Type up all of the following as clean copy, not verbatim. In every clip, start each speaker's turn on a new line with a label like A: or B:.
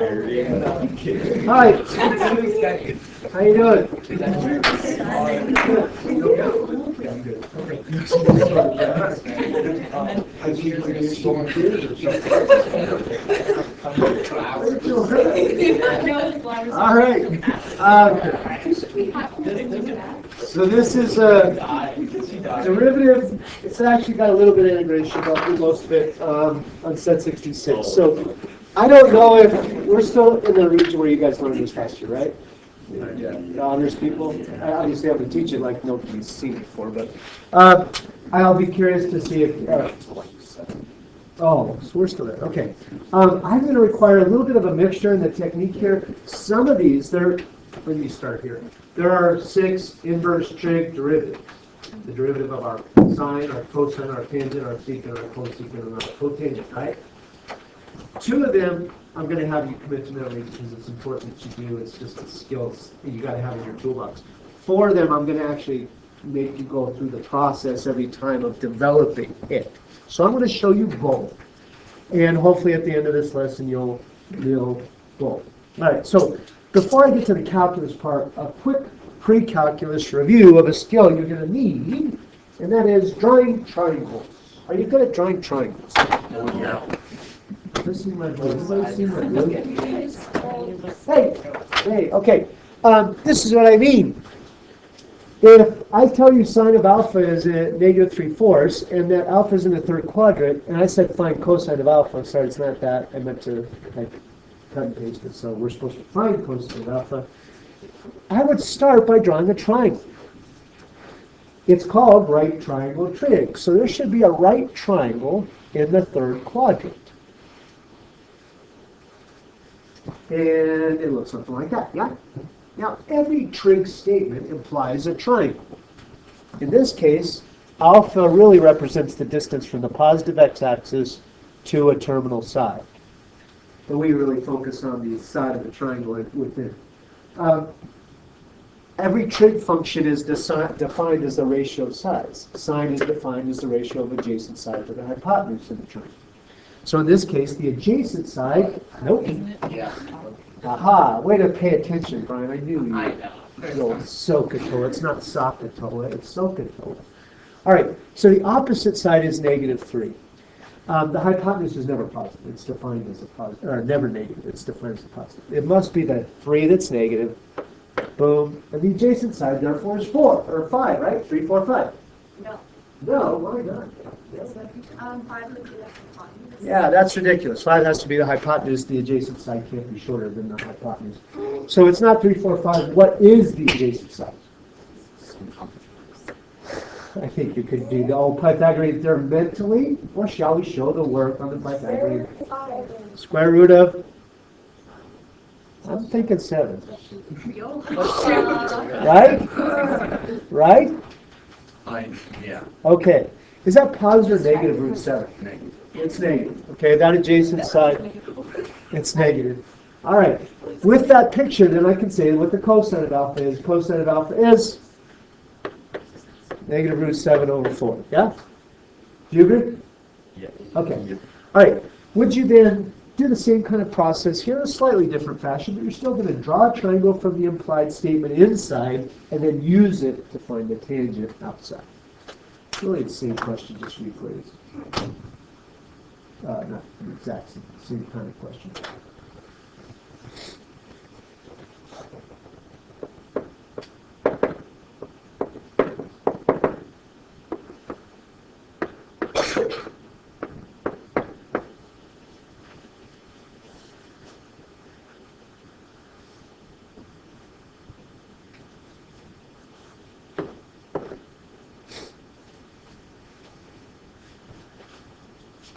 A: Hi. How you doing? All right. So this is a derivative. It's actually got a little bit of integration, but for most of it on set 66. So I don't know if we're still in the region where you guys learned this last year, right? The honors people. I obviously have to teach it like nobody's seen it before, but I'll be curious to see if. Oh, so we're still there. Okay. I'm going to require a little bit of a mixture in the technique here. Some of these, let me start here. There are 6 inverse trig derivatives. The derivative of our sine, our cosine, our tangent, our secant, our cosecant, and our cotangent, right? 2 of them I'm going to have you commit to memory because it's important that you do. It's just the skills that you got to have in your toolbox. 4 of them I'm going to actually make you go through the process every time of developing it. So I'm going to show you both. And hopefully at the end of this lesson you'll both. All right, so before I get to the calculus part, a quick pre-calculus review of a skill you're going to need, and that is drawing triangles. Are you good at drawing triangles? Oh, yeah. Hey, okay. This is what I mean. If I tell you sine of alpha is at -3/4, and that alpha is in the 3rd quadrant, and I said find cosine of alpha, sorry, it's not that. I meant to cut and paste it, so we're supposed to find cosine of alpha. I would start by drawing a triangle. It's called right triangle trig. So there should be a right triangle in the 3rd quadrant. And it looks something like that, yeah? Now, every trig statement implies a triangle. In this case, alpha really represents the distance from the positive x-axis to a terminal side. But we really focus on the side of the triangle within. Every trig function is defined as the ratio of sides. Sine is defined as the ratio of adjacent side to the hypotenuse in the triangle. So in this case, the adjacent side, nope.
B: Yeah.
A: Aha, way to pay attention, Brian. I knew you. Little SOHCAHTOA. It's not SOHCAHTOA, it's SOHCAHTOA. All right, so the opposite side is -3. The hypotenuse is never positive. It's defined as a positive, or never negative. It's defined as a positive. It must be the 3 that's negative. Boom. And the adjacent side, therefore, is 4, or 5, right? 3, 4, 5.
C: No.
A: No, why not?
C: 5 would be the hypotenuse.
A: Yeah, that's ridiculous. 5 has to be the hypotenuse. The adjacent side can't be shorter than the hypotenuse. So it's not 3, 4, 5. What is the adjacent side? I think you could do the old Pythagorean theorem mentally, or shall we show the work on the Pythagorean? Square root of? I'm thinking 7. Right? Right?
B: Yeah.
A: Okay. Is that positive or negative root 7?
B: Negative.
A: It's negative. Okay, that adjacent side, it's negative. All right. With that picture, then I can say what the cosine of alpha is. Cosine of alpha is negative root 7 over 4. Yeah? Do you agree?
B: Yeah.
A: Okay. All right. Would you then do the same kind of process here in a slightly different fashion, but you're still going to draw a triangle from the implied statement inside and then use it to find the tangent outside. Really the same question, just rephrased. Not the exact same kind of question.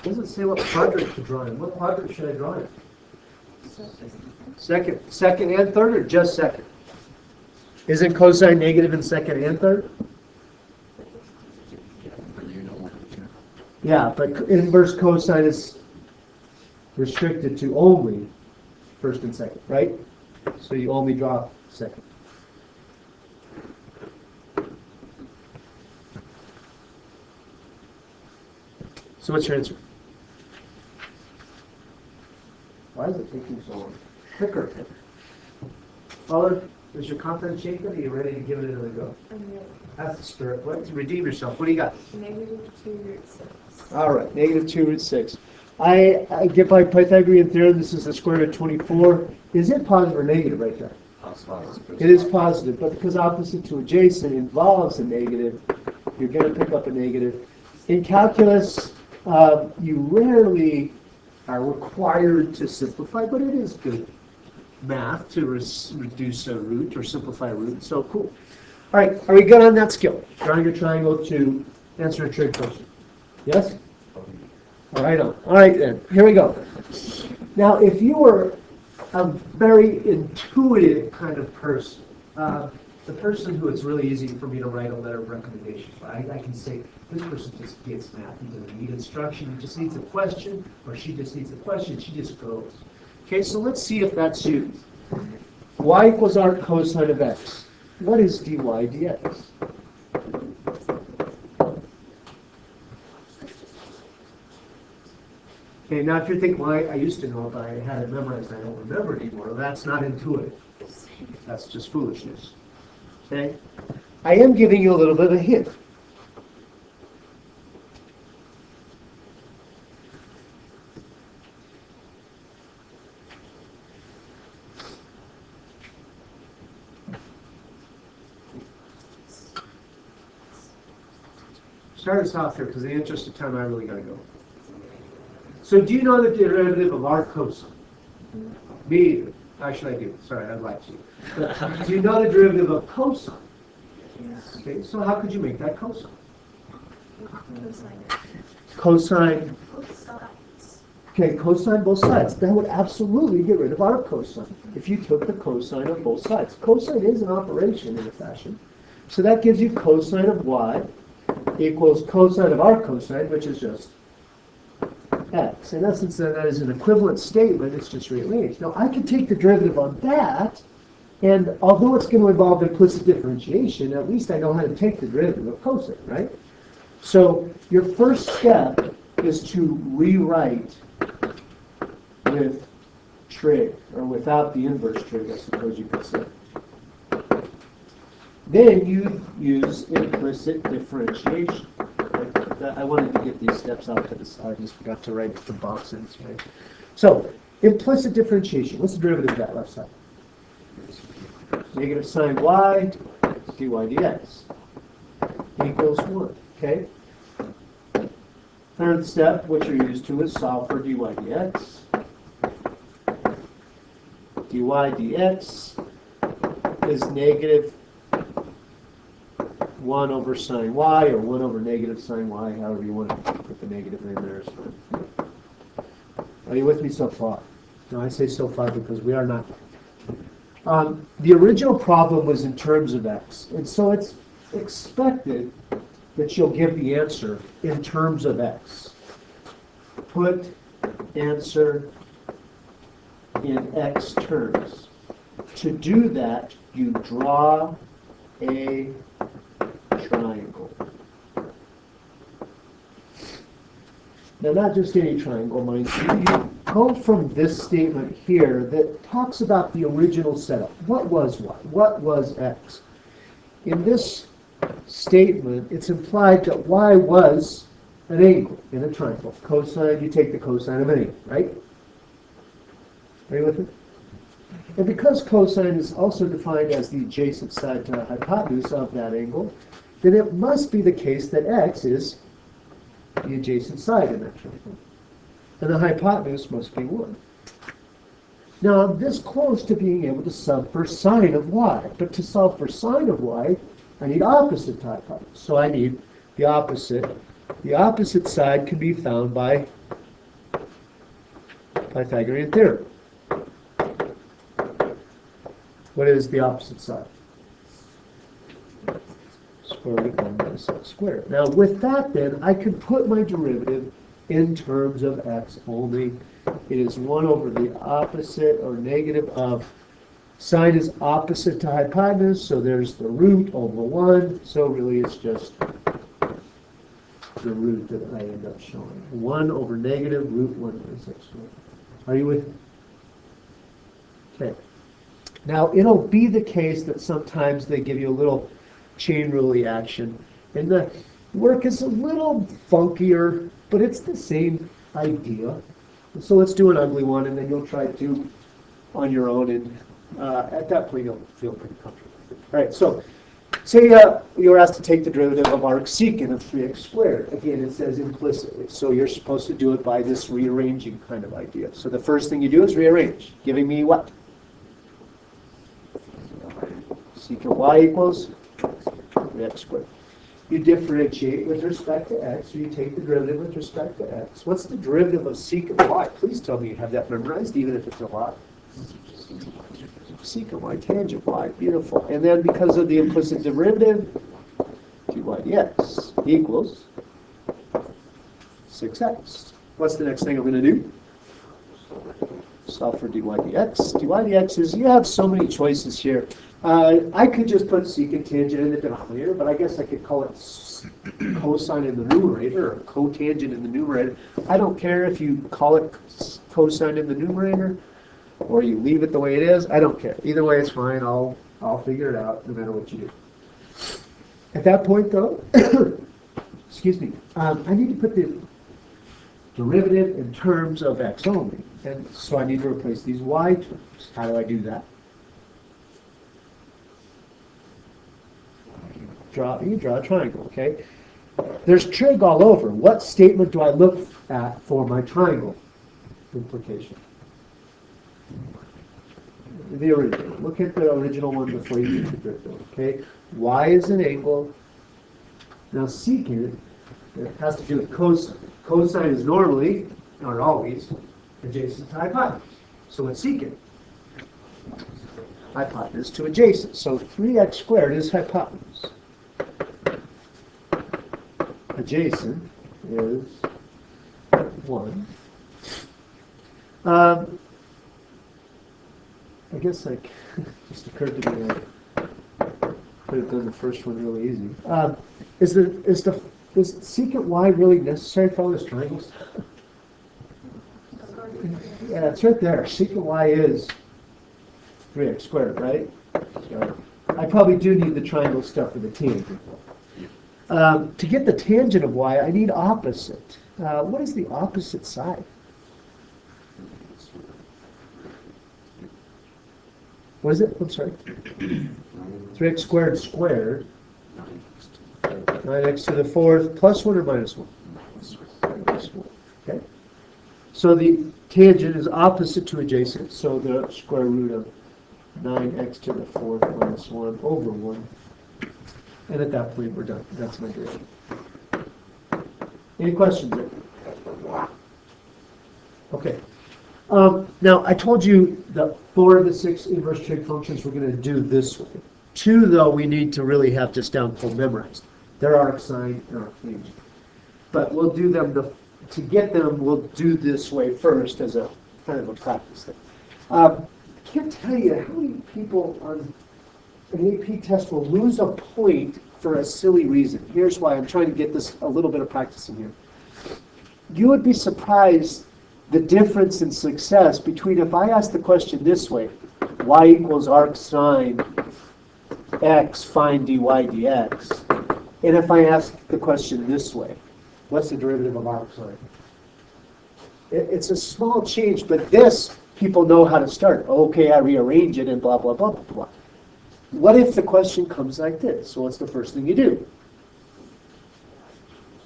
A: It doesn't say what quadrant to draw in. What quadrant should I draw in? Second and third, or just second? Isn't cosine negative in second and third? Yeah, but inverse cosine is restricted to only first and second, right? So you only draw second. So what's your answer? Why is it taking so long? quicker. Father, is your confidence shaken? Are you ready to give it another go?
C: I'm ready.
A: That's the spirit. Let's redeem yourself. What do you got?
C: -2√6.
A: All right, -2√6. I get by Pythagorean theorem, this is the square root of 24. Is it positive or negative right there? It is positive, but because opposite to adjacent involves a negative, you're going to pick up a negative. In calculus, you rarely are required to simplify, but it is good math to reduce a root or simplify a root. So cool. All right, are we good on that skill? Drawing a triangle to answer a trig question. Yes? All right, on. All right then, here we go. Now, if you were a very intuitive kind of person, the person who it's really easy for me to write a letter of recommendation for, I can say, this person just gets math, he doesn't need instruction, he just needs a question, or she just needs a question, she just goes. Okay, so let's see if that's you. Y equals arc cosine of x. What is dy dx? Okay, now if you're thinking, well, I used to know it, but I had it memorized, I don't remember it anymore. Well, that's not intuitive. That's just foolishness. Okay? I am giving you a little bit of a hint. Start us off here, because in the interest of time, I really got to go. So do you know the derivative of arc cosine? Me either. Actually, I do. Sorry, I'd like to. But do you know the derivative of cosine?
C: Yes.
A: Okay, so how could you make that cosine?
C: Cosine.
A: Cosine.
C: Both sides.
A: Okay, cosine both sides. That would absolutely get rid of arc cosine if you took the cosine of both sides. Cosine is an operation in a fashion. So that gives you cosine of y equals cosine of arc cosine, which is just x. In essence, that is an equivalent statement, it's just rearranged. Now, I can take the derivative on that, and although it's going to involve implicit differentiation, at least I know how to take the derivative of cosine, right? So, your first step is to rewrite with trig, or without the inverse trig, I suppose you could say. Then you use implicit differentiation. I wanted to get these steps out to the side. I just forgot to write the boxes. Right? So, implicit differentiation. What's the derivative of that left side? Negative sine y dy dx equals 1. Okay? Third step, what you're used to is solve for dy dx. Dy dx is negative 1 over sine y, or 1 over negative sine y, however you want to put the negative in there. Are you with me so far? No, I say so far because we are not. The original problem was in terms of x, and so it's expected that you'll give the answer in terms of x. Put answer in x terms. To do that, you draw a triangle. Now, not just any triangle, mind you. You go from this statement here that talks about the original setup. What was y? What was x? In this statement, it's implied that y was an angle in a triangle. Cosine, you take the cosine of an angle, right? Are you with me? And because cosine is also defined as the adjacent side to the hypotenuse of that angle, then it must be the case that x is the adjacent side in that triangle. And the hypotenuse must be 1. Now, I'm this close to being able to solve for sine of y. But to solve for sine of y, I need opposite to hypotenuse. So I need the opposite. The opposite side can be found by Pythagorean theorem. What is the opposite side? Square root of 1 minus x squared. Now, with that, then, I can put my derivative in terms of x only. It is 1 over the opposite, or negative of, sine is opposite to hypotenuse, so there's the root over 1. So really, it's just the root that I end up showing. 1 over negative root 1 minus x squared. Are you with me? Okay. Now, it'll be the case that sometimes they give you a little chain rule reaction, and the work is a little funkier, but it's the same idea. So let's do an ugly one, and then you'll try to on your own, and at that point you'll feel pretty comfortable. All right, so say you were asked to take the derivative of arc secant of 3x squared. Again, it says implicitly, so you're supposed to do it by this rearranging kind of idea. So the first thing you do is rearrange, giving me what? Secant y equals 3x squared. You differentiate with respect to x, so you take the derivative with respect to x. What's the derivative of secant y? Please tell me you have that memorized, even if it's a lot. Secant y, tangent y, beautiful. And then because of the implicit derivative, dy dx equals 6x. What's the next thing I'm going to do? Solve for dy dx. dy dx is, you have so many choices here. I could just put secant tangent in the denominator, but I guess I could call it cosine in the numerator or cotangent in the numerator. I don't care if you call it cosine in the numerator or you leave it the way it is. I don't care. Either way, it's fine. I'll figure it out no matter what you do. At that point, though, excuse me, I need to put the derivative in terms of x only. And so I need to replace these y terms. How do I do that? You draw a triangle, okay? There's trig all over. What statement do I look at for my triangle implication? The original. Look at the original one before you get to derivative, okay? Y is an angle. Now secant, it has to do with cosine. Cosine is normally, not always, adjacent to hypotenuse. So what's secant? Hypotenuse to adjacent. So 3x squared is hypotenuse. Adjacent is 1. I guess like just occurred to me I could have done the first one really easy. Is secant y really necessary for all this triangles? Yeah, it's right there. Secant y is 3x squared, right? So I probably do need the triangle stuff for the tangent. To get the tangent of y, I need opposite. What is the opposite side? What is it? I'm sorry. 3x squared squared. 9x to the fourth plus 1 or minus 1? Minus 1. Okay. So the tangent is opposite to adjacent, so the square root of 9x to the fourth minus 1 over 1. And at that point, we're done. That's my derivative. Any questions there? Okay. Now, I told you that 4 of the 6 inverse trig functions we're going to do this way. 2, though, we need to really have just down full memorized. They're arc sine and arc tangent. But we'll do them, to get them, we'll do this way first as a kind of a practice thing. I can't tell you how many people on an AP test will lose a point for a silly reason. Here's why. I'm trying to get this a little bit of practice in here. You would be surprised the difference in success between if I ask the question this way, y equals arc sine x, find dy dx, and if I ask the question this way, what's the derivative of arc sine? It's a small change, but this, people know how to start. Okay, I rearrange it and blah, blah, blah, blah, blah. What if the question comes like this? So what's the first thing you do?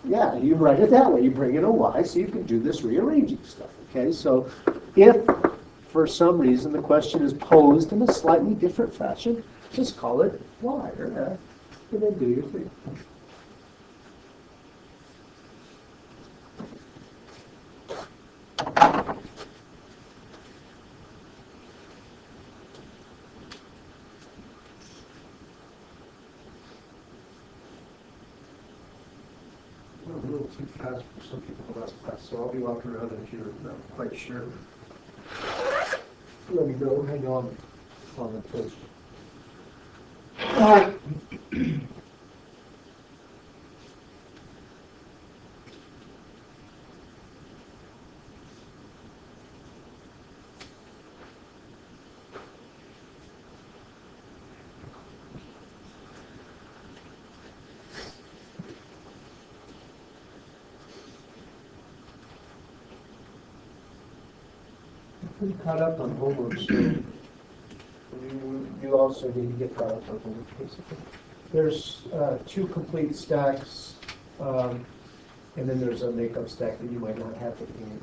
A: Yeah, you write it that way. You bring in a y so you can do this rearranging stuff. Okay, so if for some reason the question is posed in a slightly different fashion, just call it y or f, and then do your thing. A little too fast for some people last class, so I'll be walking around if you're not quite sure. Let me know. Hang on the post. pretty caught up on homework, so you also need to get caught up on homework, basically. There's 2 complete stacks, and then there's a makeup stack that you might not have at the end.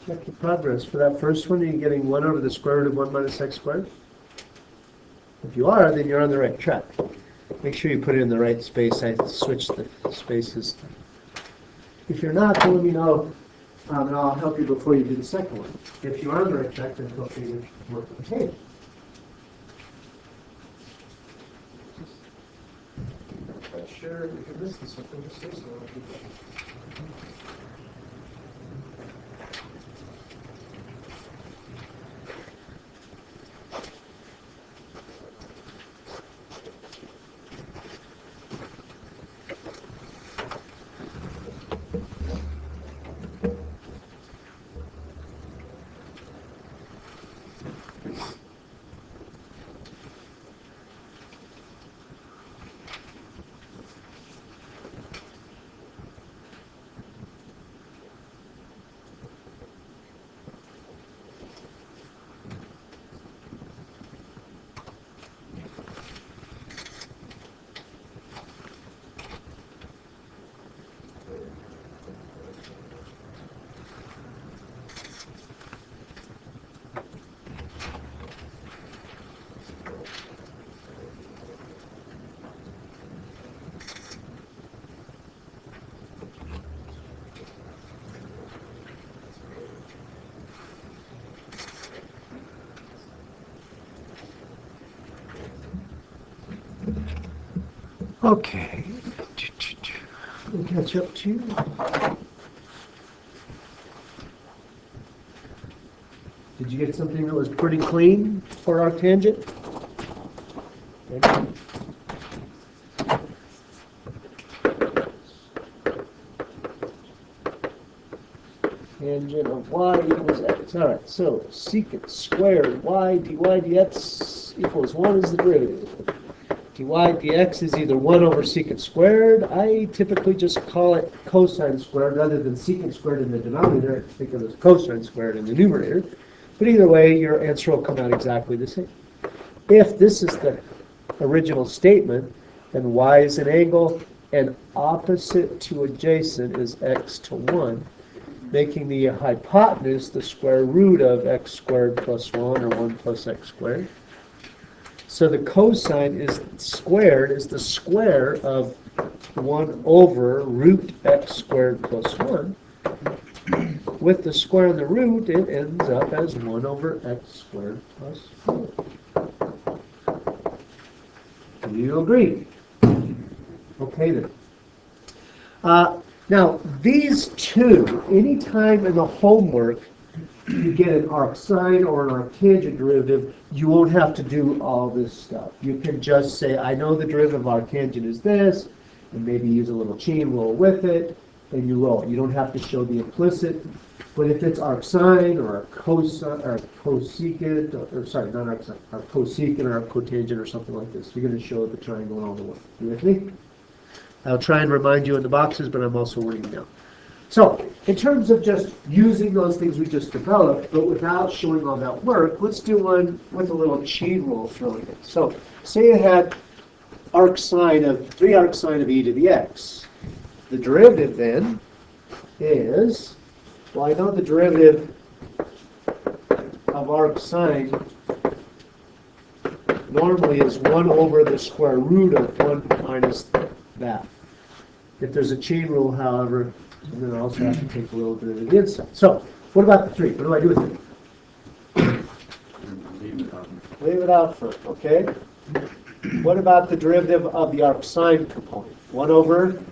A: Check your progress. For that first one, are you getting 1 over the square root of 1 minus x squared? If you are, then you're on the right track. Make sure you put it in the right space. I switched the spaces. If you're not, then let me know, and I'll help you before you do the second one. If you are on the right track, then feel free to work with the table. Sure, if you're missing something, just say so. I'll keep it. Okay. We'll catch up to you. Did you get something that was pretty clean for arctangent? Okay. Tangent of y equals x. All right, so secant squared y dy dx equals 1 is the derivative. dy dx is either 1 over secant squared. I typically just call it cosine squared rather than secant squared in the denominator. I think of it as cosine squared in the numerator. But either way, your answer will come out exactly the same. If this is the original statement, then y is an angle, and opposite to adjacent is x to 1, making the hypotenuse the square root of x squared plus 1, or 1 plus x squared. So the cosine is squared is the square of 1 over root x squared plus 1. With the square and the root, it ends up as 1 over x squared plus 4. Do you agree? Okay then. Now, these two, anytime in the homework you get an arcsine or an arctangent derivative, you won't have to do all this stuff. You can just say, I know the derivative of arctangent is this, and maybe use a little chain rule with it, and you roll. You don't have to show the implicit. But if it's arcsine or a cosine or cosecant, or sorry, not arcsine, or cosecant or cotangent or something like this, you're going to show the triangle and all the way. You with me? I'll try and remind you in the boxes, but I'm also writing down. So, in terms of just using those things we just developed, but without showing all that work, let's do one with a little chain rule thrown in. So, say you had 3 arcsine of e to the x. The derivative then is, well, I know the derivative of arcsine normally is 1 over the square root of 1 minus that. If there's a chain rule, however, then I also have to take a little bit of the inside. So, what about the 3? What do I do with it? Leave it out for, okay? What about the derivative of the arc sine component? 1 over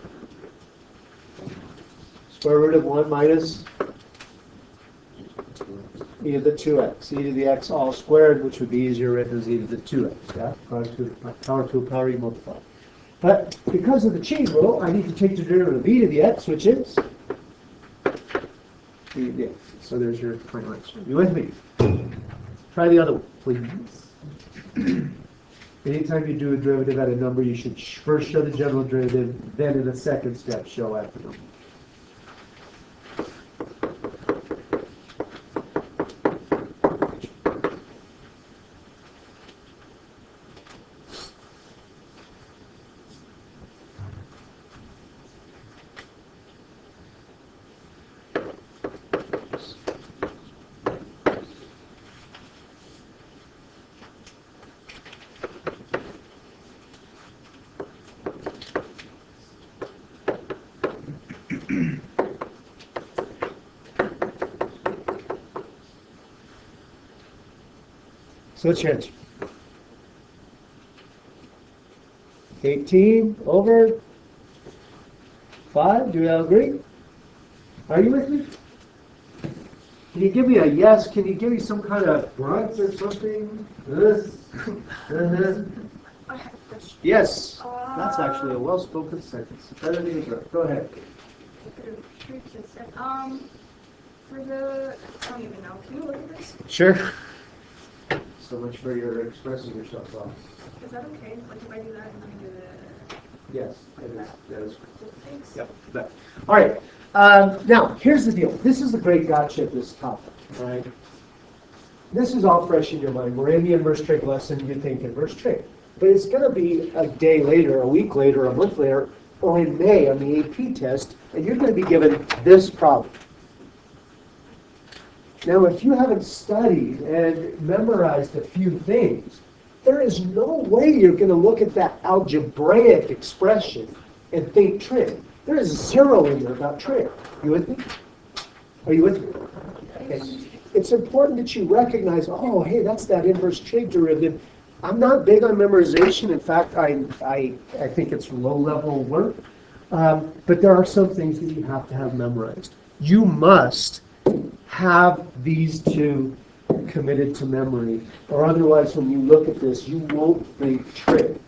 A: square root of 1 minus e to the 2x. E to the x all squared, which would be easier written as e to the 2x. Yeah? Power to a power you multiply. But because of the chain rule, I need to take the derivative of e to the x, which is e to the x. So there's your final answer. You with me? Try the other one, please. Anytime you do a derivative at a number, you should first show the general derivative, then in the second step, show at the number. So what's your answer? 18 over 5, do we all agree? Are you with me? Can you give me a yes? Can you give me some kind of grunt or something?
C: I have a question.
A: Yes. That's actually a well-spoken sentence. Better than a grunt. Go ahead.
C: For the, I don't even know, can you look at this?
A: Sure. So much for your expressing yourself well.
C: Is that okay? Like if I do that and then do the,
A: Yes, it is. That is.
C: thanks?
A: Yep. But, all right. Now, here's the deal. This is the great gotcha of this topic. All right. This is all fresh in your mind. We're in the inverse trig lesson. You think inverse trig, but it's going to be a day later, a week later, a month later, or in May on the AP test, and you're going to be given this problem. Now, if you haven't studied and memorized a few things, there is no way you're going to look at that algebraic expression and think trig. There is 0 in there about trig. You with me? Are you with me? Okay. It's important that you recognize, oh, hey, that's that inverse trig derivative. I'm not big on memorization. In fact, I think it's low-level work. But there are some things that you have to have memorized. You must have these two committed to memory, or otherwise when you look at this, you won't think trig.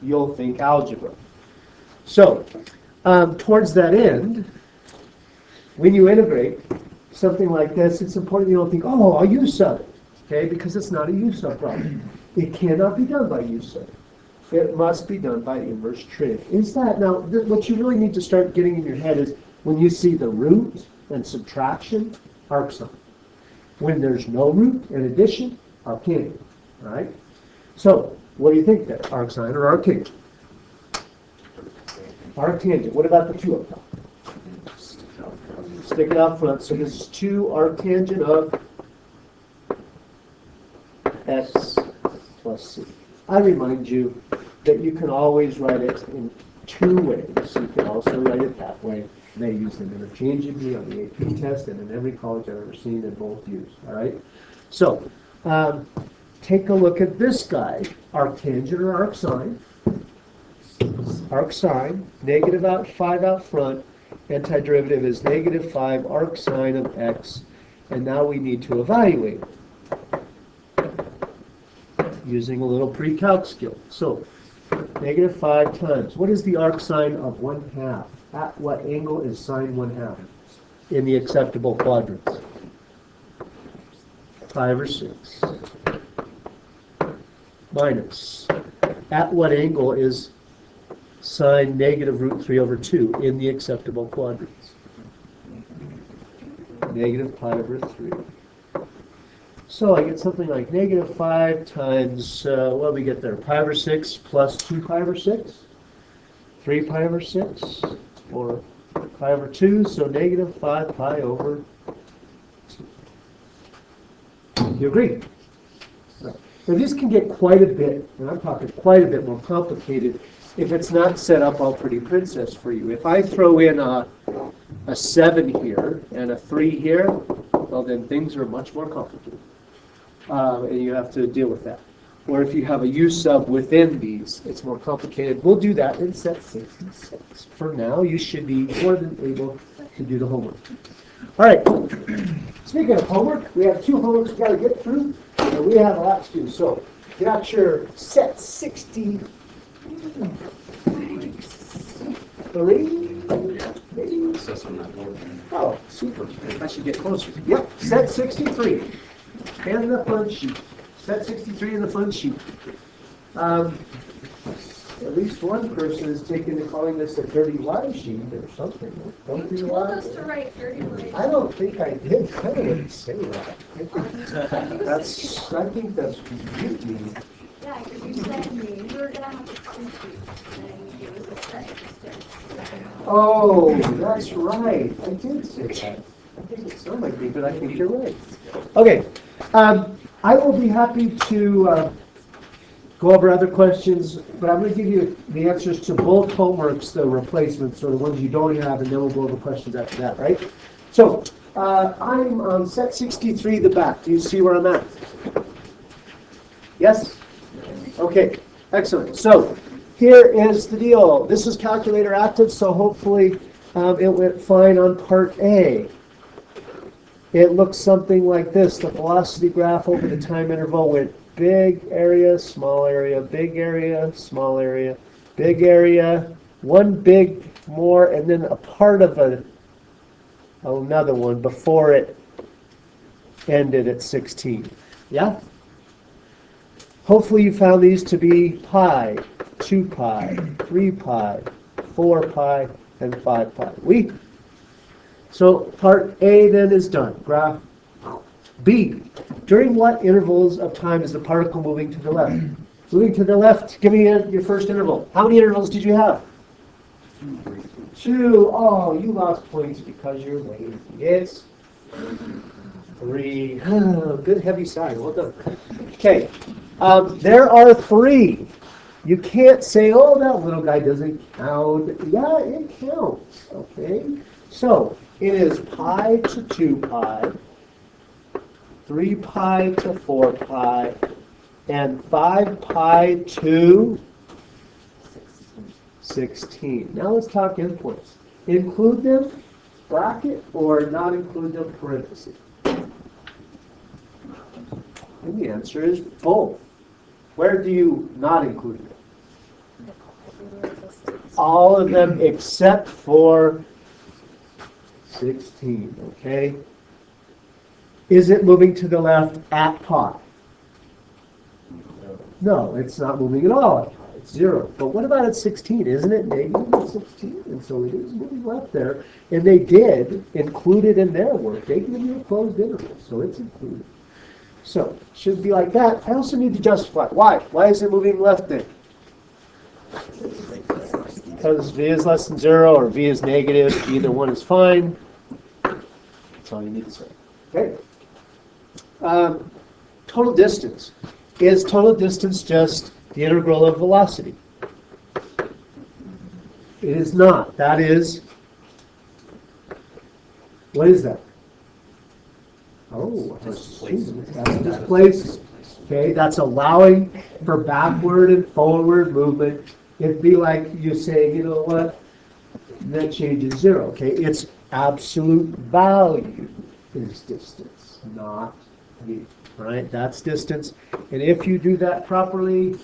A: You'll think algebra. So, towards that end, when you integrate something like this, it's important you don't think, oh, I'll use sub, okay, because it's not a use sub problem. It cannot be done by use sub. It must be done by inverse trig. Is that, now, what you really need to start getting in your head is when you see the root and subtraction, arc sine. When there's no root and addition, arctangent, all right? So, what do you think there, arc sine or arctangent? Arctangent. What about the 2 up top? Stick it out front. So this is 2 arctangent of x plus c. I remind you that you can always write it in 2 ways. You can also write it that way. They use them interchangeably on the AP test and in every college I've ever seen in both used. All right. So take a look at this guy, arctangent or arc sine. Arc sine, negative 5 out front. Antiderivative is negative 5 arc sine of x. And now we need to evaluate using a little pre-calc skill. So negative 5 times. What is the arc sine of 1/2? At what angle is sine 1/2 in the acceptable quadrants? 5 or 6. Minus. At what angle is sine negative root 3 over 2 in the acceptable quadrants? Negative pi over 3. So I get something like negative 5 times, what do we get there? Pi over 6 plus 2 pi over 6? 3 pi over 6? Or pi over 2, so negative 5 pi over 2. You agree? Right. Now this can get quite a bit, and I'm talking quite a bit more complicated, if it's not set up all pretty princess for you. If I throw in a 7 here and a 3 here, well then things are much more complicated. And you have to deal with that. or if you have a U sub within these, it's more complicated. We'll do that in set 66. For now, you should be more than able to do the homework. All right. Speaking of homework, we have 2 homeworks we got to get through, and we have a lot to do. So, get out your set 63.
B: Says on that board.
A: Oh, super. I should get closer. Yep, set 63. And the fun sheet. Set 63 in the fun sheet. At least one person is taking to calling this a dirty lie sheet or something. Don't be
C: You told
A: lie.
C: us to write 30 words.
A: I don't think I did. I didn't say that. I think that's cute mean.
C: Yeah, because you said you were gonna have to punch you, and it was a set instead.
A: Oh, that's right. I did say that. I think it sounded like me, but I think you're right. Okay. I will be happy to go over other questions, but I'm going to give you the answers to both homeworks, the replacements, or the ones you don't have, and then we'll go over questions after that, right? So, I'm on set 63, the back. Do you see where I'm at? Yes? Okay, excellent. So, here is the deal. This is calculator active, so hopefully it went fine on part A. It looks something like this. The velocity graph over the time interval went big area, small area, big area, small area, big area, one big more, and then a part of another one before it ended at 16. Yeah? Hopefully you found these to be pi, 2 pi, 3 pi, 4 pi, and 5 pi. So part A then is done. Graph B. During what intervals of time is the particle moving to the left? Moving to the left, give me your first interval. How many intervals did you have? 2. Oh, you lost points because you're lazy. It's 3. Good heavy sigh. Well done. Okay. There are 3. You can't say, oh, that little guy doesn't count. Yeah, it counts. Okay. So it is pi to 2 pi, 3 pi to 4 pi, and 5 pi to 16. Now let's talk endpoints. Include them, bracket, or not include them, parentheses. And the answer is both. Where do you not include them? All of them except for 16, okay? Is it moving to the left at pi? No, it's not moving at all at pi. It's 0. But what about at 16? Isn't it negative at 16? And so it is moving left there. And they did include it in their work. They give you a closed interval, so it's included. So, it should be like that. I also need to justify. Why? Why is it moving left then? Because v is less than 0 or v is negative. Either one is fine. That's all you need to say. Okay. Total distance. Is total distance just the integral of velocity? It is not. That is, what is that? Oh, that's displacement. Okay, that's allowing for backward and forward movement. It'd be like you say, you know what? That changes 0. Okay, it's absolute value is distance, not v. Right? That's distance. And if you do that properly,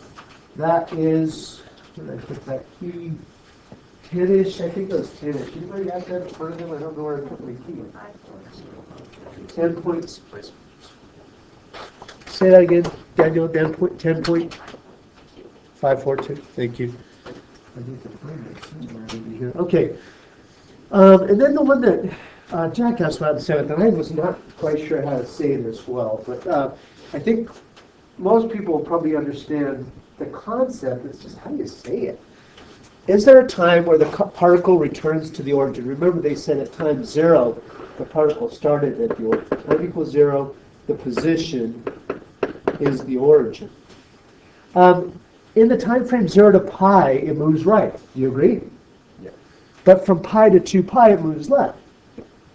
A: that is, where did I put that key? 10-ish, I think it was 10-ish. Anybody have that in front of them? I don't know where I put my key. 10 points. Say that again, Daniel. 10.542. Thank you. Okay. And then the one that Jack asked about the 7th, and I was not quite sure how to say this well, but I think most people probably understand the concept. It's just how do you say it? Is there a time where the particle returns to the origin? Remember they said at time 0, the particle started at the origin. Time equals 0, the position is the origin. In the time frame 0 to pi, it moves right. Do you agree?
B: Yeah.
A: But from pi to 2 pi, it moves left.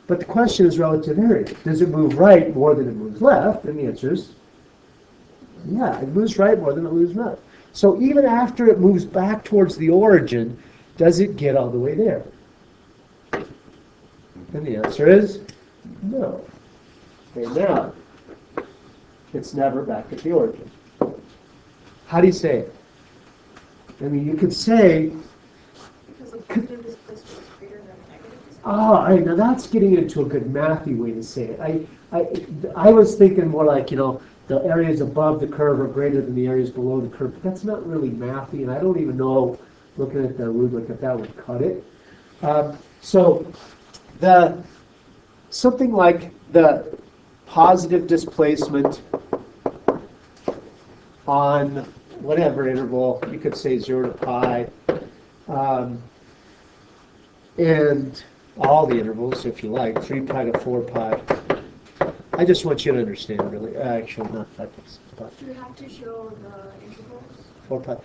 A: But the question is relative area. Does it move right more than it moves left? And the answer is Yeah, it moves right more than it moves left. So even after it moves back towards the origin, does it get all the way there? And the answer is no. Okay, now, it's never back at the origin. How do you say it? I mean, you could say,
C: Because the positive displacement is greater than the negative displacement.
A: now that's getting into a good mathy way to say it. I was thinking more like, the areas above the curve are greater than the areas below the curve. But that's not really mathy, and I don't even know, looking at the rubric, if that would cut it. So something like the positive displacement on whatever interval, you could say 0 to pi, and all the intervals, if you like, 3 pi to 4 pi. I just want you to understand, really. Actually, not 5 pi.
C: Do we have to show the intervals?
A: 4 pi.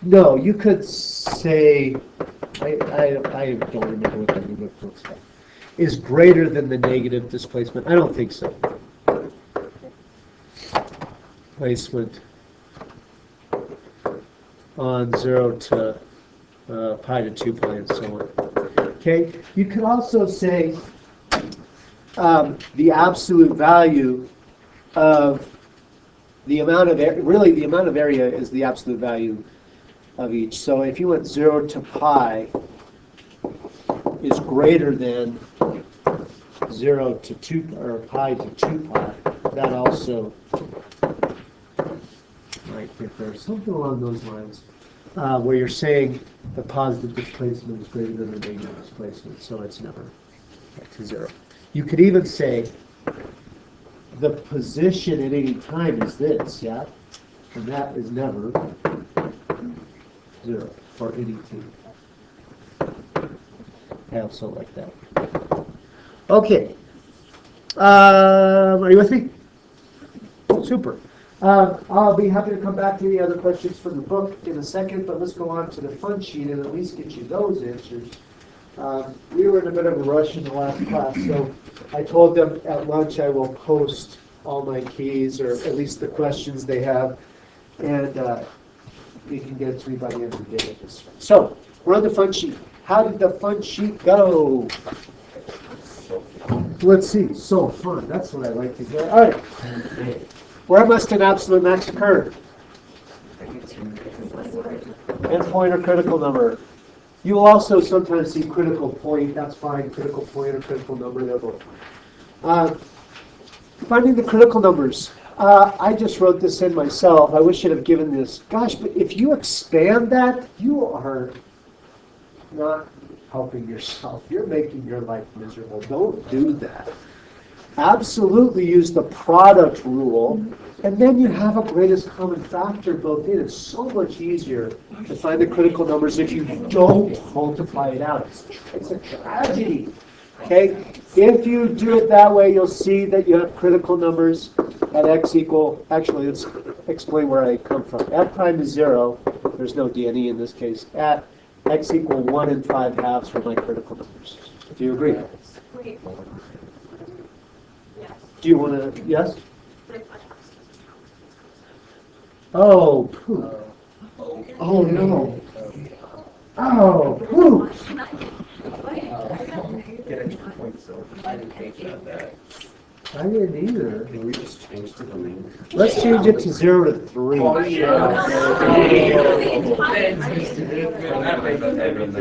A: No, you could say, I don't remember what that rubric looks like, is greater than the negative displacement. I don't think so. Placement on 0 to pi to 2 pi and so on. Okay, you could also say the absolute value of the amount of really the amount of area is the absolute value of each. So if you went 0 to pi is greater than 0 to 2 or pi to 2 pi, that also might get there. Something along those lines, where you're saying the positive displacement is greater than the negative displacement, so it's never back to 0. You could even say the position at any time is this, yeah? And that is never 0 for any t. I also like that. Okay. Are you with me? Super. I'll be happy to come back to any other questions from the book in a second, but let's go on to the fun sheet and at least get you those answers. We were in a bit of a rush in the last class, so I told them at lunch I will post all my keys, or at least the questions they have, and they can get it to me by the end of the day. So, we're on the fun sheet. How did the fun sheet go? Let's see. So fun. That's what I like to hear. All right. Where must an absolute max occur? Endpoint or critical number. You will also sometimes see critical point. That's fine. Critical point or critical number. They're both. Finding the critical numbers. I just wrote this in myself. I wish I'd have given this. Gosh, but if you expand that, you are not helping yourself. You're making your life miserable. Don't do that. Absolutely use the product rule, and then you have a greatest common factor built in. It's so much easier to find the critical numbers if you don't multiply it out. It's a tragedy. Okay? If you do it that way, you'll see that you have critical numbers at x equal, actually, let's explain where I come from. F prime is 0. There's no DNE in this case. At x equal 1 and 5 halves for my critical numbers. Do you agree?
C: Wait. Yes.
A: Do you want to, yes?
C: Like,
A: Oh, poop. Oh, no. Oh, poop.
B: Get extra points, so I didn't think that.
A: I didn't either.
B: Can we just change the domain?
A: Let's change it to 0 to 3.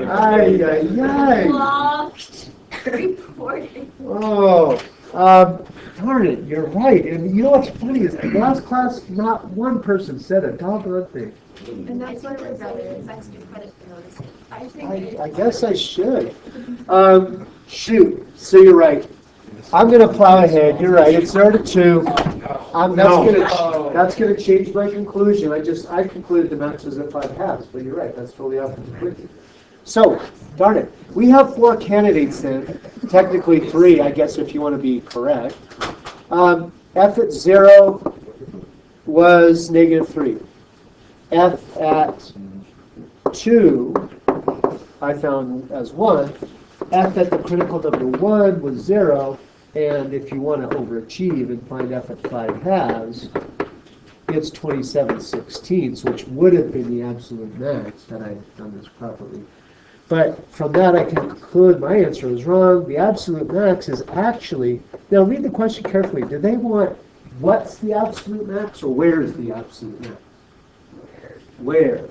A: Ay, ay, ay.
C: Blocked. Reporting.
A: Oh, darn it, you're right. And you know what's funny is last class, not one person said a doggone thing.
C: And that's what we're going to extra credit for noticing. I think
A: I guess I should. Shoot, so you're right. I'm going to plow ahead. You're right. It's 0 to 2. That's going to change my conclusion. I concluded the max was at 5 halves, but you're right. That's totally off the conclusion. So, darn it. We have 4 candidates then. Technically 3, I guess, if you want to be correct. F at 0 was -3. F at 2, I found as 1. F at the critical number 1 was 0. And if you want to overachieve and find F at 5 halves, gets 27/16, which would have been the absolute max had I done this properly. But from that I can conclude my answer was wrong. The absolute max is actually, now read the question carefully. Do they want what's the absolute max or where is the absolute max? Where?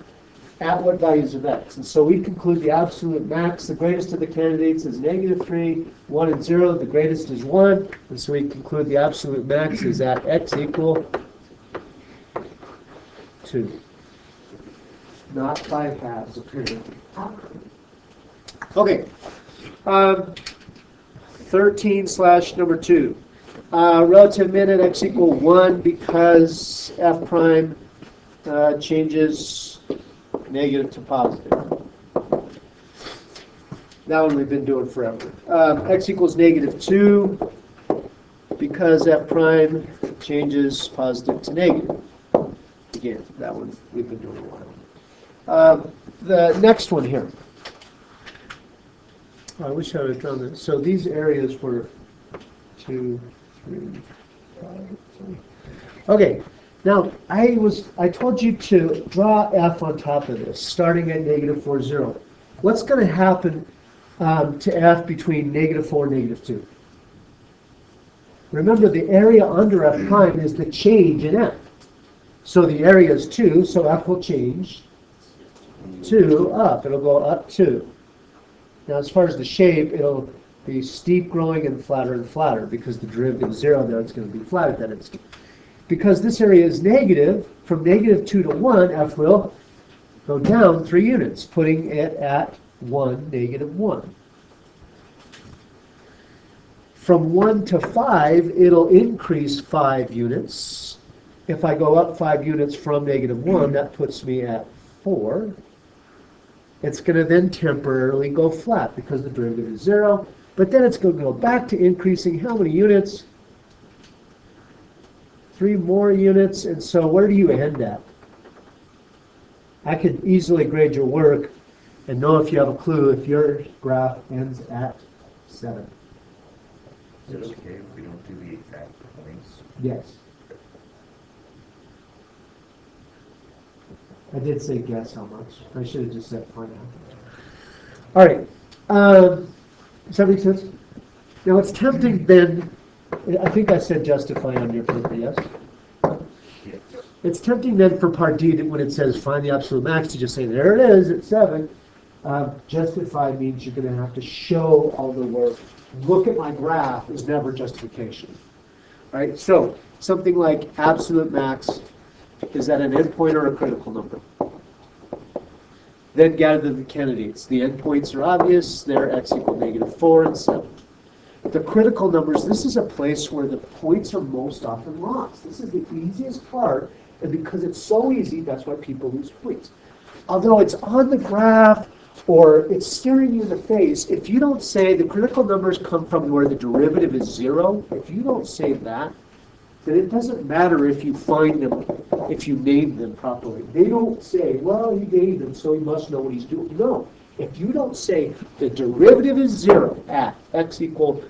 A: At what values of x? And so we conclude the absolute max, the greatest of the candidates is -3, 1, and 0. The greatest is 1. And so we conclude the absolute max is at x equal 2. Not 5 halves, apparently. Okay. 13/2. Relative min at x equal 1 because f prime changes negative to positive. That one we've been doing forever. X equals -2 because f prime changes positive to negative. Again, that one we've been doing a while. The next one here. I wish I would have drawn this. So these areas were 2, 3, 5, 3. Okay. Now, I told you to draw f on top of this, starting at -4, 0. What's going to happen to f between -4 and -2? Remember, the area under f prime is the change in f. So the area is 2, so f will change 2 up. It'll go up 2. Now, as far as the shape, it'll be steep growing and flatter because the derivative is 0 there. It's going to be flat at that instant. Because this area is negative, from -2 to 1, f will go down 3 units, putting it at 1, -1. From 1 to 5, it'll increase 5 units. If I go up 5 units from -1, that puts me at 4. It's going to then temporarily go flat because the derivative is 0, but then it's going to go back to increasing how many units? 3 more units, and so where do you end at? I could easily grade your work and know if you have a clue if your graph ends at 7.
B: Is it okay if we don't do the exact points?
A: Yes. I did say guess how much. I should have just said find out. All right. Does that make sense? Now it's tempting then. I think I said justify on your paper, yes?
B: Yes.
A: It's tempting then for part D that when it says find the absolute max to just say there it is at 7. Justify means you're going to have to show all the work. Look at my graph is never justification. Right? So something like absolute max is at an endpoint or a critical number. Then gather the candidates. The endpoints are obvious. They're x equal -4 and 7. The critical numbers, this is a place where the points are most often lost. This is the easiest part, and because it's so easy, that's why people lose points. Although it's on the graph or it's staring you in the face, if you don't say the critical numbers come from where the derivative is 0, if you don't say that, then it doesn't matter if you find them, if you name them properly. They don't say, well, he named them, so he must know what he's doing. No. If you don't say the derivative is 0 at x equal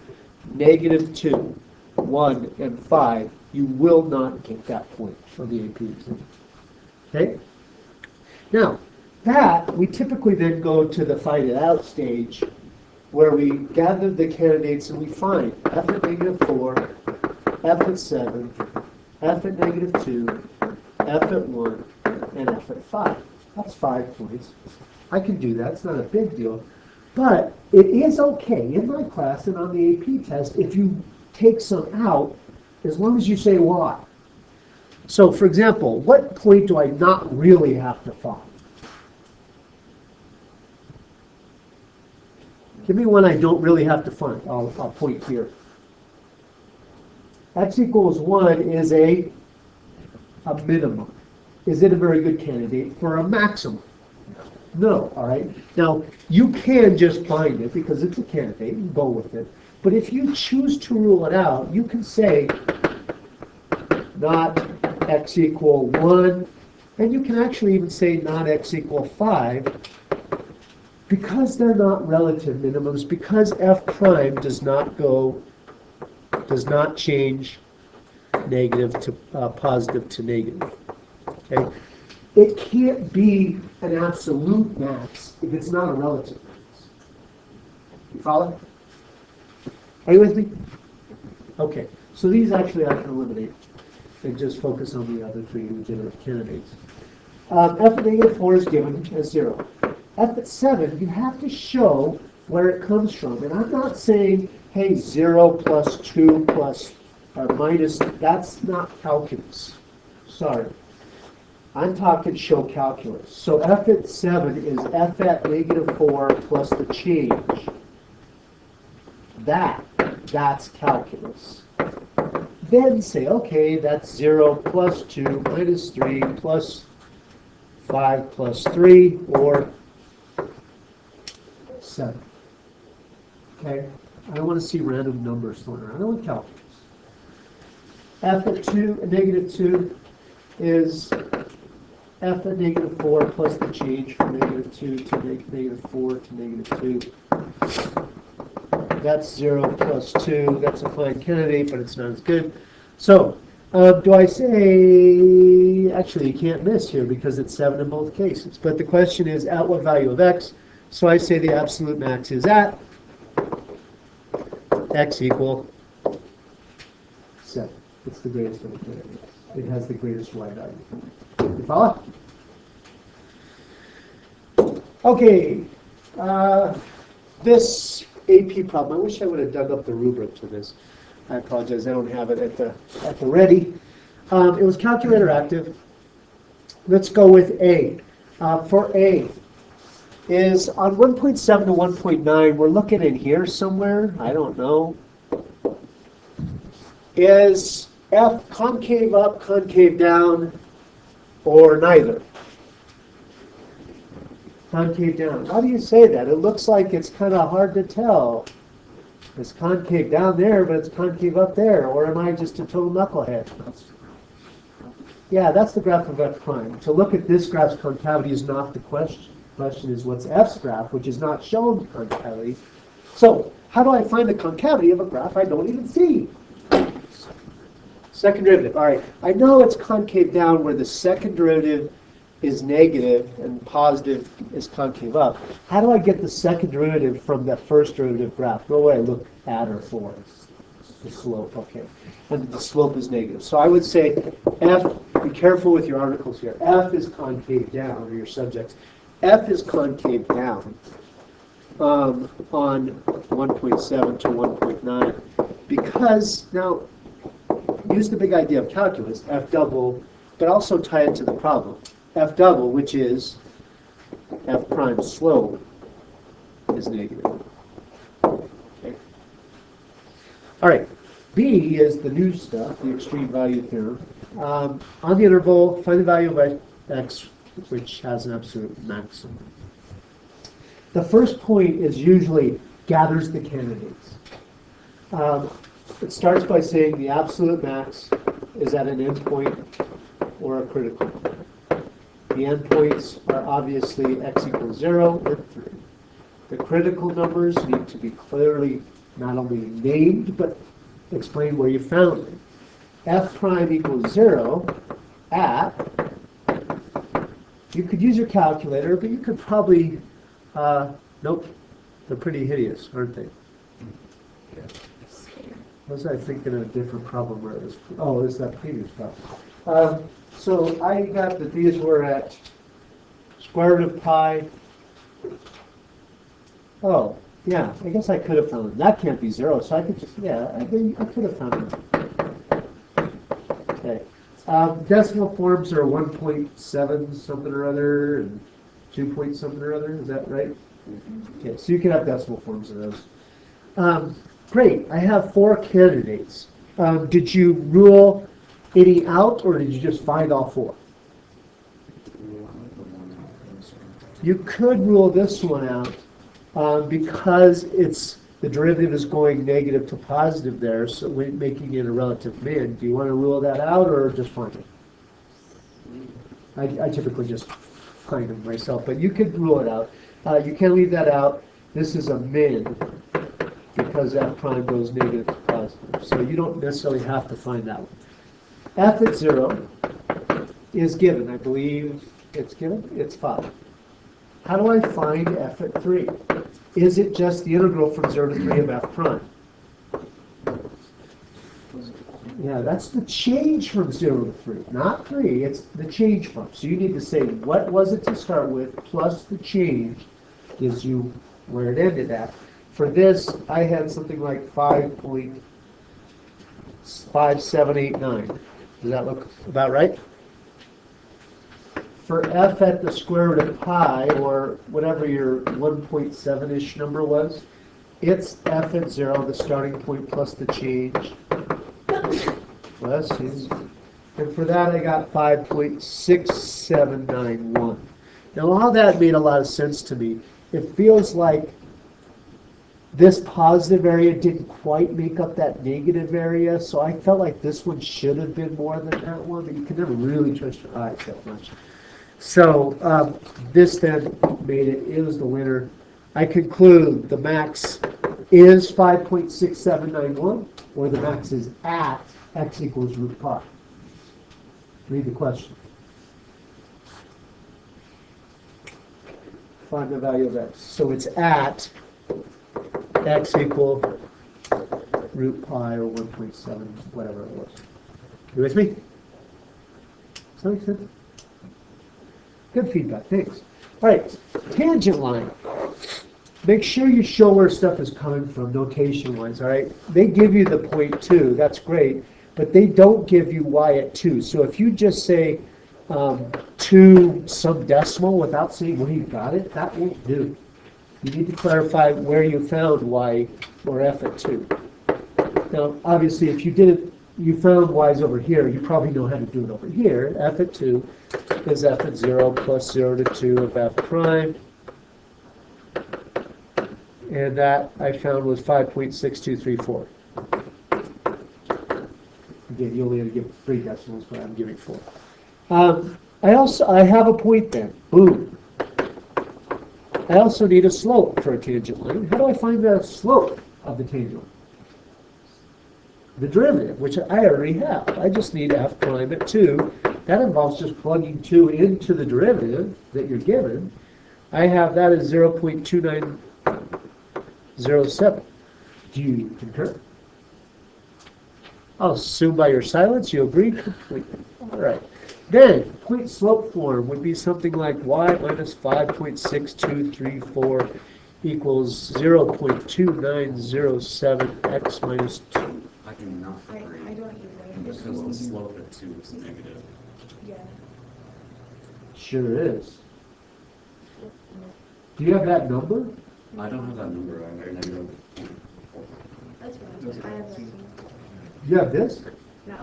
A: -2, 1, and 5, you will not get that point for the AP exam. Okay? Now, that, we typically then go to the find it out stage where we gather the candidates and we find f at -4, f at 7, f at -2, f at 1, and f at 5. That's 5 points. I can do that. It's not a big deal. But it is okay in my class and on the AP test if you take some out, as long as you say why. So, for example, what point do I not really have to find? Give me one I don't really have to find. I'll point here. X equals 1 is a minimum. Is it a very good candidate for a maximum? No, all right? Now, you can just find it because it's a candidate and go with it. But if you choose to rule it out, you can say not x equal 1, and you can actually even say not x equal 5, because they're not relative minimums, because f prime does not change negative to positive to negative. Okay? It can't be an absolute max if it's not a relative max. You follow? Are you with me? Okay, so these actually I can eliminate and just focus on the other three legitimate candidates. F at negative 4 is given as 0. F at 7, you have to show where it comes from. And I'm not saying, hey, 0 plus 2 plus or minus, that's not calculus. Sorry. I'm talking show calculus. So F at 7 is F at negative 4 plus the change. That's calculus. Then say, okay, that's 0 plus 2 minus 3 plus 5 plus 3, or 7. Okay? I don't want to see random numbers thrown around. I don't want calculus. F at 2, negative 2 is F at negative 4 plus the change from negative 2 to negative 4 to negative 2. That's 0 plus 2. That's a fine candidate, but it's not as good. So, do I say, actually you can't miss here because it's 7 in both cases. But the question is, at what value of x? So I say the absolute max is at x equal 7. It's the greatest of the candidates. It has the greatest y value. You follow? Okay. This AP problem, I wish I would have dug up the rubric to this. I apologize, I don't have it at the ready. It was calculator active. Let's go with A. For A, is on 1.7 to 1.9, we're looking in here somewhere, I don't know. Is F concave up, concave down, or neither? Concave down. How do you say that? It looks like it's kind of hard to tell. It's concave down there, but it's concave up there. Or am I just a total knucklehead? Yeah, that's the graph of F prime. To look at this graph's concavity is not the question. The question is what's F's graph, which is not shown concavity. So, how do I find the concavity of a graph I don't even see? Second derivative. All right, I know it's concave down where the second derivative is negative and positive is concave up. How do I get the second derivative from that first derivative graph? What would I look at or for? The slope, okay. And the slope is negative. So I would say F, be careful with your articles here. F is concave down, or your subjects. F is concave down on 1.7 to 1.9 because, now, use the big idea of calculus, F double, but also tie it to the problem. F double, which is F prime slope, is negative. Okay. All right. B is the new stuff, the extreme value theorem. On the interval, find the value of x, which has an absolute maximum. The first point is usually gathers the candidates. It starts by saying the absolute max is at an endpoint or a critical point. The endpoints are obviously x equals 0 and 3. The critical numbers need to be clearly not only named, but explain where you found them. F prime equals 0 at, you could use your calculator, but you could probably, nope, they're pretty hideous, aren't they? Was I thinking of a different problem where it was, oh, it's that previous problem. So I got that these were at square root of pi. Oh, yeah, I guess I could have found them. That can't be 0, so I could just, yeah, I could have found them. Okay. Decimal forms are 1.7 something or other and 2 point something or other. Is that right? Okay, so you can have decimal forms of those. Great, I have 4 candidates. Did you rule any out, or did you just find all 4? You could rule this one out because the derivative is going negative to positive there, so we're making it a relative min. Do you want to rule that out, or just find it? I typically just find them myself, but you could rule it out. You can leave that out. This is a min because F prime goes negative to positive, so you don't necessarily have to find that one. F at 0 is given. I believe it's given. It's 5. How do I find f at 3? Is it just the integral from 0 to 3 of f prime? Yeah, that's the change from 0 to 3, not 3, it's the change from. So you need to say what was it to start with plus the change gives you where it ended at. For this, I had something like 5.5789. Does that look about right? For f at the square root of pi, or whatever your 1.7-ish number was, it's f at 0, the starting point plus the change. And for that I got 5.6791. Now all that made a lot of sense to me. It feels like this positive area didn't quite make up that negative area, so I felt like this one should have been more than that one, but you can never really trust your eyes that much. So this then made it, it was the winner. I conclude the max is 5.6791, or the max is at x equals root pi. Read the question. Find the value of x. So it's at x equal root pi, or 1.7, whatever it was. You with me? Does that make sense? Good feedback, thanks. All right, tangent line. Make sure you show where stuff is coming from, notation-wise, all right? They give you the point 2, that's great, but they don't give you y at 2. So if you just say 2 some decimal without saying where you got it, that won't do. You need to clarify where you found y or f at 2. Now, obviously, if you found y's over here, you probably know how to do it over here. F at 2 is f at 0 plus 0 to 2 of f prime. And that I found was 5.6234. Again, you only have to give 3 decimals, but I'm giving 4. I have a point then. Boom. I also need a slope for a tangent line. How do I find the slope of the tangent line? The derivative, which I already have. I just need f prime at 2. That involves just plugging 2 into the derivative that you're given. I have that as 0.2907. Do you concur? I'll assume by your silence you agree completely. All right. Then, point slope form would be something like y minus 5.6234 equals 0.2907 x minus 2.
B: I do not agree.
C: I don't either.
B: Because the slope at 2 is negative.
C: Yeah.
A: Sure is. Do you have that number?
B: I don't have that number either. Negative.
C: That's right. I have that.
A: You have this?
C: No.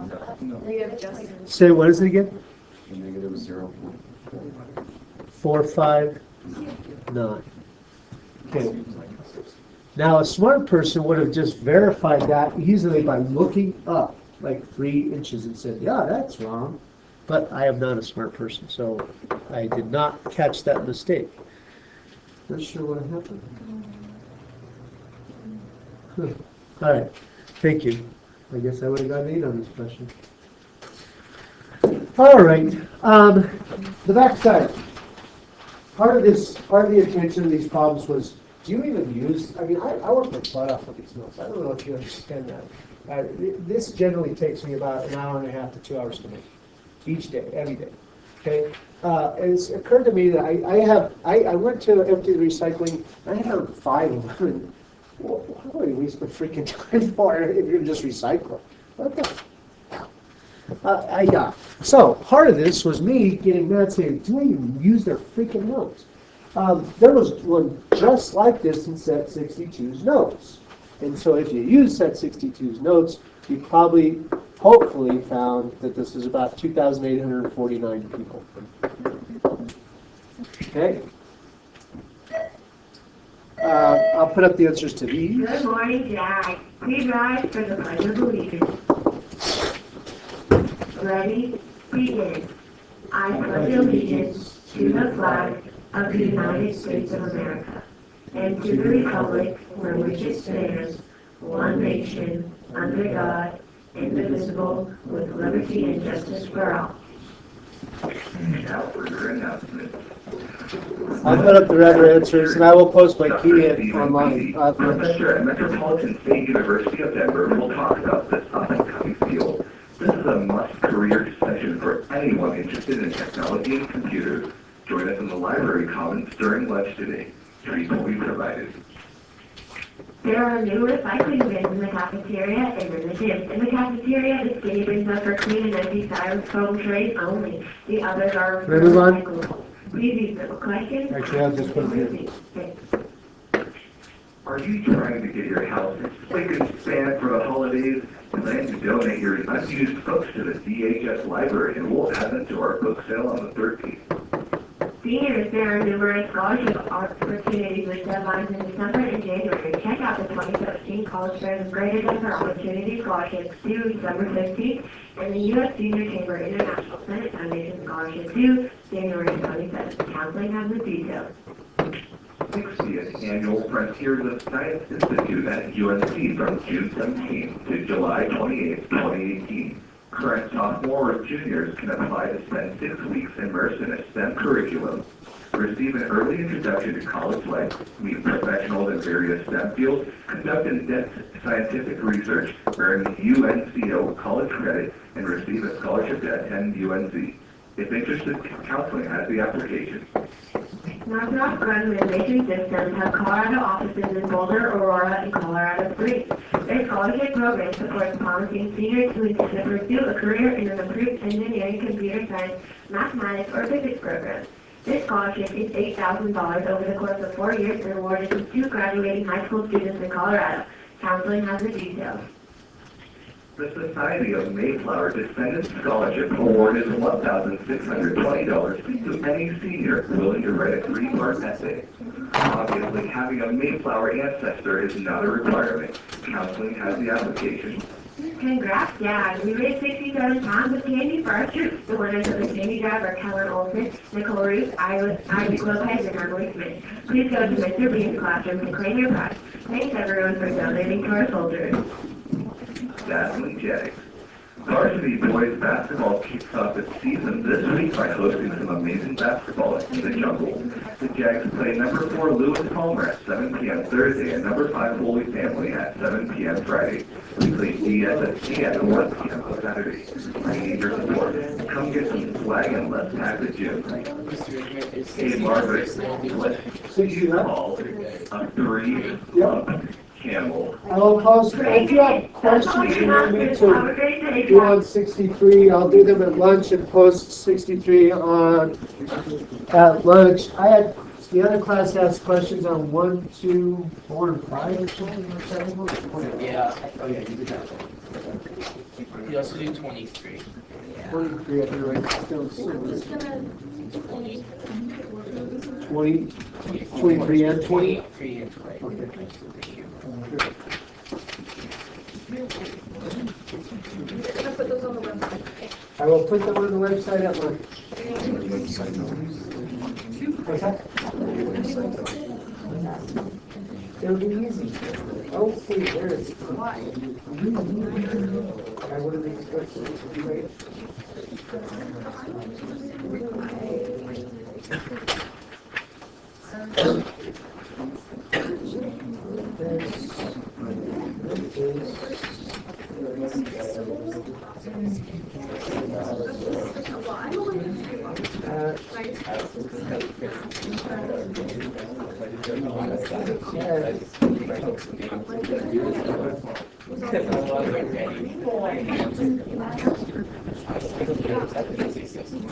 C: You have just.
A: Say, what is it again?
B: Negative 0.4.
A: 459. Okay. Now, a smart person would have just verified that easily by looking up like 3 inches and said, yeah, that's wrong. But I am not a smart person, so I did not catch that mistake. Not sure what happened. All right, thank you. I guess I would have gotten 8 on this question. All right, the back side. Part of the attention of these problems was, do you even use, I mean, I work my butt off with these notes. I don't know if you understand that. This generally takes me about an hour and a half to 2 hours to make, each day, every day. Okay? It's occurred to me that I went to empty the recycling, I had 5 of them. Well, how do you waste my freaking time for if you're going to just recycle it? What the? So part of this was me getting mad saying, do I even use their freaking notes? There was one just like this in Set 62's notes. And so if you use Set 62's notes, you probably, hopefully, found that this is about 2,849 people. Okay? I'll put up the answers to these.
D: Good morning, Jack. Please rise for the Pledge of Allegiance. Ready? Begin. I pledge allegiance to the flag of the United States of America and to the republic for which it stands, one nation, under God, indivisible, with liberty and justice for all.
E: Now for your announcement.
A: I'll put up the red answers and I will post my key in online.
E: Professor at Metropolitan State University of Denver will talk about this up-and-coming field. This is a must-career session for anyone interested in technology and computers. Join us in the library commons during lunch today. Treats will be provided.
D: There are new recycling bins in the cafeteria and in the gym. In the cafeteria, the skinny bins are for clean and empty styrofoam trays only. The others are
A: Can I move on?
D: recyclable. Please use the questions.
A: Actually, I'll just put it here.
E: Are you trying to get your house spick and span for the holidays? Plan to donate your unused books to the DHS library and we'll add them to our book sale on the 13th.
D: Seniors, there are numerous scholarship opportunities with deadlines in December and January. Check out the 2017 College Fairs of Greater Denver Opportunity Scholarships due December 15th and the U.S. Senior Chamber International Senate Foundation Scholarship due January 27th. Counseling has the details.
E: 60th Annual Frontiers of Science Institute at UNC from June 17th to July 28th, 2018. Current sophomore or juniors can apply to spend 6 weeks immersed in a STEM curriculum, receive an early introduction to college life, meet professionals in various STEM fields, conduct in-depth scientific research, earn UNCO college credit, and receive a scholarship to attend UNC. If interested, counseling has the application.
D: Northrop Grumman Mission Systems have Colorado offices in Boulder, Aurora, and Colorado Springs. Their scholarship program supports promising seniors who intend to pursue a career in an approved engineering, computer science, mathematics, or physics program. This scholarship is $8,000 over the course of 4 years and awarded to 2 graduating high school students in Colorado. Counseling has the details.
E: The Society of Mayflower Descendants Scholarship Award is $1,620 to any senior willing to write a 3-part essay. Obviously, having a Mayflower ancestor is not a requirement. Counseling has the application.
D: Congrats, Dad. We raised 67 pounds of candy for our troops. The winners of the candy drive are Keller Olson, Nicole Ruth, Isaac Lopez, and Emily Smith. Please go to Mr. Bean's classroom to claim your prize. Thanks, everyone, for donating to our soldiers.
E: Dazzling Jags. Varsity boys basketball kicks off its season this week by hosting some amazing basketball in the jungle. The Jags play number 4 Lewis Palmer at 7 p.m. Thursday and number 5 Holy Family at 7 p.m. Friday. We play DSSC at 1 p.m. on Saturday. I need your support. Come get some swag and let's pack the gym. Hey Margaret, let's see you call a 3-up camel.
A: I will post, if you have questions you want me to do on 63, I'll do them at lunch and post 63 at lunch. The other class has questions on 1, 2, 4, and 5 or something.
F: Yeah. Oh, yeah, you did that. You also do 23.
A: 23, I do right.
C: Who's gonna,
A: 20, 23 and 20.
F: 23 and 20.
A: Okay.
C: you're gonna put those on the website, okay?
A: I will put them on the website at lunch. What's that? It'll be easy. Oh, see, there it is. I would have expected it to be late.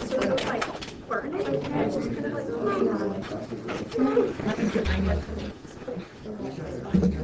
C: So it's like burning, and it's just kind of like,